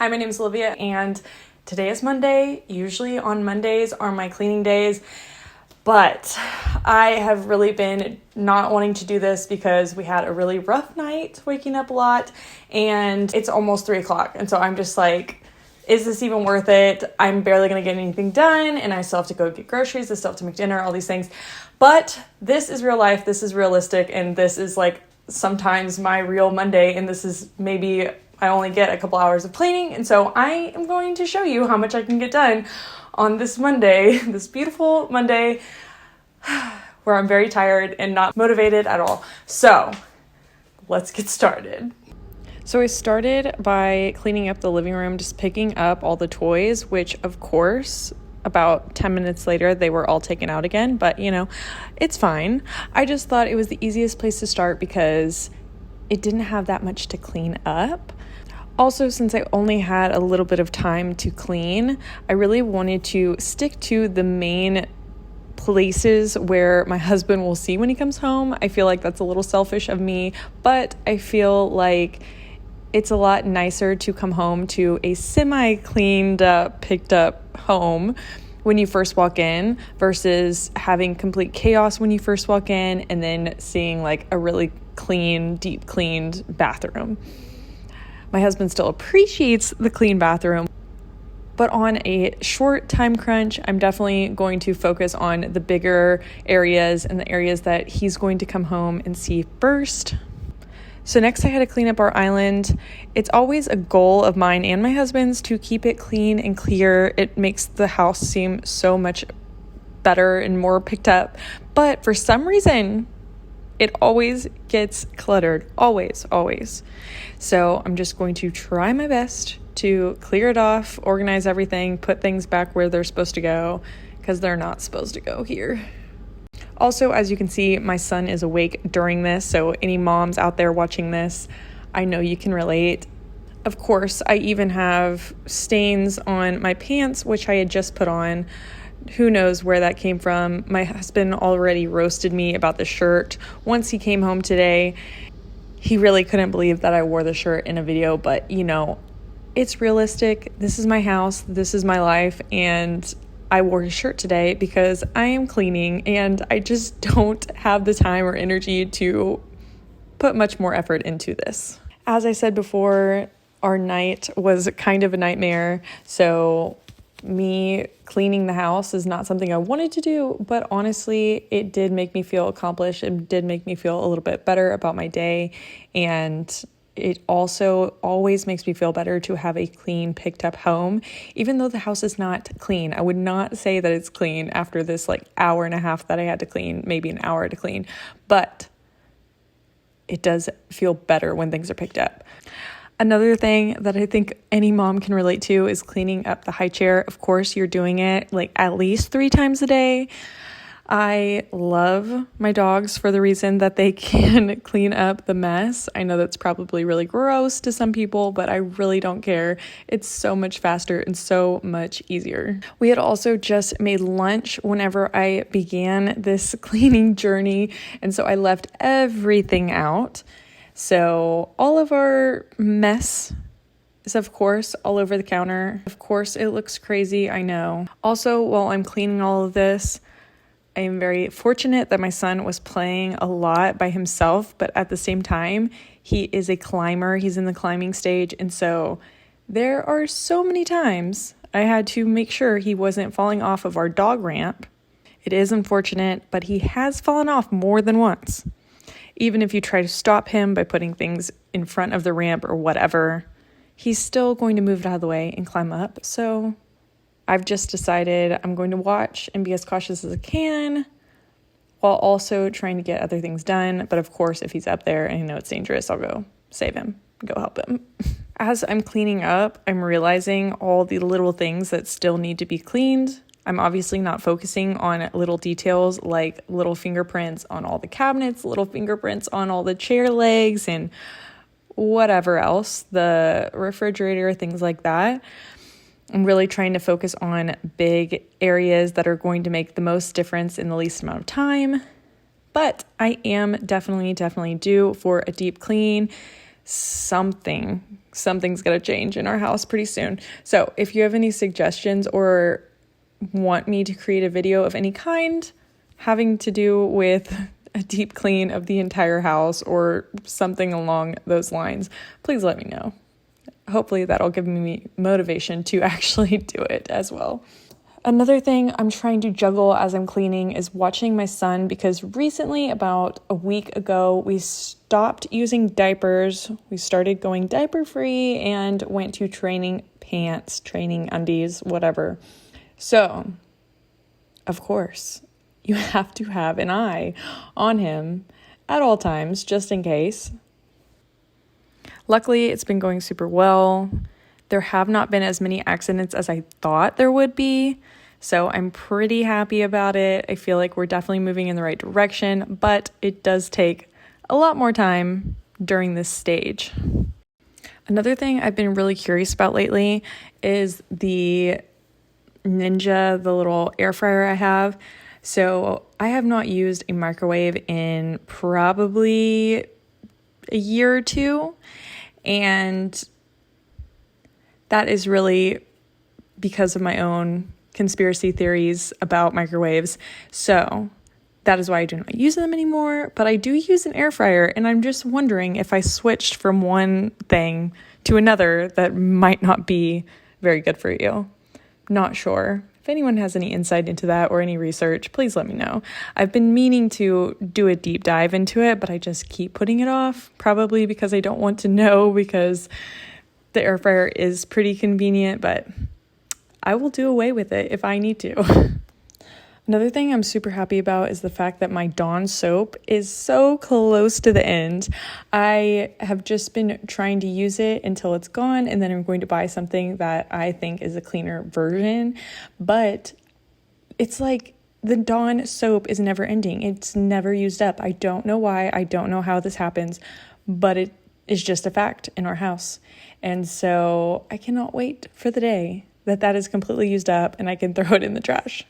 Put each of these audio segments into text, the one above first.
Hi, my name is Olivia, and today is Monday. Usually on Mondays are my cleaning days, but I have really been not wanting to do this because we had a really rough night waking up a lot, and it's almost 3 o'clock, and so I'm just like, is this even worth it? I'm barely going to get anything done, and I still have to go get groceries, I still have to make dinner, all these things, but this is real life, this is realistic, and this is like sometimes my real Monday, and this is maybe I only get a couple hours of cleaning, and so I am going to show you how much I can get done on this Monday, this beautiful Monday, where I'm very tired and not motivated at all. So let's get started. So I started by cleaning up the living room, just picking up all the toys, which of course, about 10 minutes later, they were all taken out again, but it's fine. I just thought it was the easiest place to start because it didn't have that much to clean up. Also, since I only had a little bit of time to clean, I really wanted to stick to the main places where my husband will see when he comes home. I feel like that's a little selfish of me, but I feel like it's a lot nicer to come home to a semi-cleaned up, picked up home when you first walk in versus having complete chaos when you first walk in and then seeing like a really clean, deep cleaned bathroom. My husband still appreciates the clean bathroom, but on a short time crunch, I'm definitely going to focus on the bigger areas and the areas that he's going to come home and see first. So next I had to clean up our island. It's always a goal of mine and my husband's to keep it clean and clear. It makes the house seem so much better and more picked up. But for some reason, it always gets cluttered. Always. So I'm just going to try my best to clear it off, organize everything, put things back where they're supposed to go, because they're not supposed to go here. Also, as you can see, my son is awake during this, so any moms out there watching this, I know you can relate. Of course, I even have stains on my pants, which I had just put on. Who knows where that came from? My husband already roasted me about the shirt. Once he came home today, he really couldn't believe that I wore the shirt in a video, but it's realistic. This is my house, this is my life, and I wore a shirt today because I am cleaning and I just don't have the time or energy to put much more effort into this. As I said before, our night was kind of a nightmare, so me cleaning the house is not something I wanted to do, but honestly, it did make me feel accomplished. It did make me feel a little bit better about my day, and it also always makes me feel better to have a clean, picked up home, even though the house is not clean. I would not say that it's clean after this hour and a half that I had to clean, maybe an hour to clean, but it does feel better when things are picked up. Another thing that I think any mom can relate to is cleaning up the high chair. Of course, you're doing it at least 3 times a day. I love my dogs for the reason that they can clean up the mess. I know that's probably really gross to some people, but I really don't care. It's so much faster and so much easier. We had also just made lunch whenever I began this cleaning journey, and so I left everything out. So all of our mess is, of course, all over the counter. Of course, it looks crazy, I know. Also, while I'm cleaning all of this, I am very fortunate that my son was playing a lot by himself, but at the same time, he is a climber. He's in the climbing stage, and so there are so many times I had to make sure he wasn't falling off of our dog ramp. It is unfortunate, but he has fallen off more than once. Even if you try to stop him by putting things in front of the ramp or whatever, he's still going to move it out of the way and climb up. So I've just decided I'm going to watch and be as cautious as I can while also trying to get other things done. But of course, if he's up there and I know it's dangerous, I'll go save him, go help him. As I'm cleaning up, I'm realizing all the little things that still need to be cleaned. I'm obviously not focusing on little details like little fingerprints on all the cabinets, little fingerprints on all the chair legs and whatever else, the refrigerator, things like that. I'm really trying to focus on big areas that are going to make the most difference in the least amount of time. But I am definitely due for a deep clean. something's going to change in our house pretty soon. So if you have any suggestions or want me to create a video of any kind having to do with a deep clean of the entire house or something along those lines, please let me know. Hopefully that'll give me motivation to actually do it as well. Another thing I'm trying to juggle as I'm cleaning is watching my son, because recently, about a week ago, we stopped using diapers. We started going diaper free and went to training pants, training undies, whatever. So, of course, you have to have an eye on him at all times, just in case. Luckily, it's been going super well. There have not been as many accidents as I thought there would be, so I'm pretty happy about it. I feel like we're definitely moving in the right direction, but it does take a lot more time during this stage. Another thing I've been really curious about lately is the Ninja, the little air fryer I have. So I have not used a microwave in probably a year or two, and that is really because of my own conspiracy theories about microwaves. So that is why I do not use them anymore, but I do use an air fryer, and I'm just wondering if I switched from one thing to another that might not be very good for you. Not sure. If anyone has any insight into that or any research, please let me know. I've been meaning to do a deep dive into it, but I just keep putting it off, probably because I don't want to know, because the air fryer is pretty convenient, but I will do away with it if I need to. Another thing I'm super happy about is the fact that my Dawn soap is so close to the end. I have just been trying to use it until it's gone, and then I'm going to buy something that I think is a cleaner version. But it's like the Dawn soap is never ending. It's never used up. I don't know why. I don't know how this happens, but it is just a fact in our house. And so I cannot wait for the day that is completely used up and I can throw it in the trash.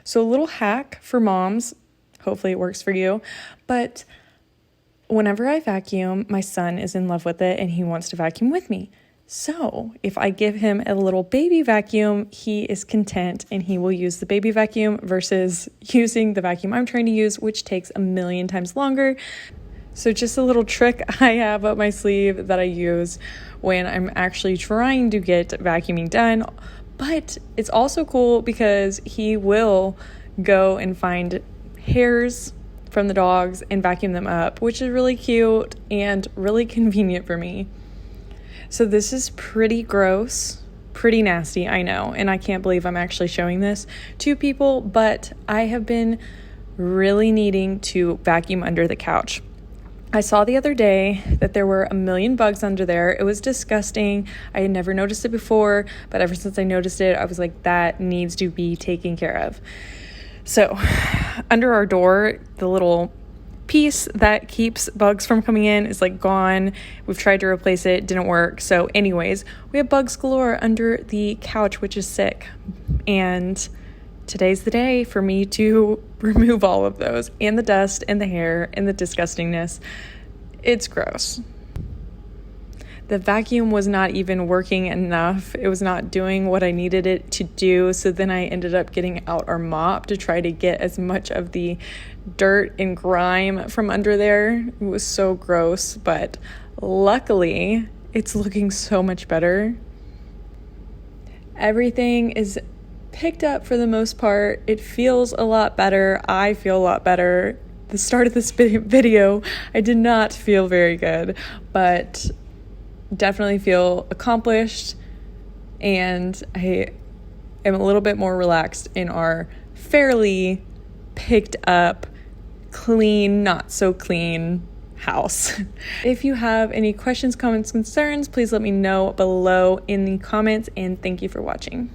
So a little hack for moms, hopefully it works for you, but whenever I vacuum, my son is in love with it and he wants to vacuum with me. So if I give him a little baby vacuum, he is content and he will use the baby vacuum versus using the vacuum I'm trying to use, which takes a million times longer. So just a little trick I have up my sleeve that I use when I'm actually trying to get vacuuming done. But it's also cool because he will go and find hairs from the dogs and vacuum them up, which is really cute and really convenient for me. So this is pretty gross, pretty nasty, I know, and I can't believe I'm actually showing this to people, but I have been really needing to vacuum under the couch. I saw the other day that there were a million bugs under there. It was disgusting. I had never noticed it before, but ever since I noticed it, I was like, that needs to be taken care of. So under our door, the little piece that keeps bugs from coming in is like gone. We've tried to replace it, didn't work. So anyways, we have bugs galore under the couch, which is sick. And today's the day for me to remove all of those and the dust and the hair and the disgustingness. It's gross. The vacuum was not even working enough. It was not doing what I needed it to do. So then I ended up getting out our mop to try to get as much of the dirt and grime from under there. It was so gross, but luckily it's looking so much better. Everything is picked up for the most part. It feels a lot better. I feel a lot better. The start of this video, I did not feel very good, but definitely feel accomplished, and I am a little bit more relaxed in our fairly picked up, clean, not so clean house. If you have any questions, comments, concerns, please let me know below in the comments, and thank you for watching.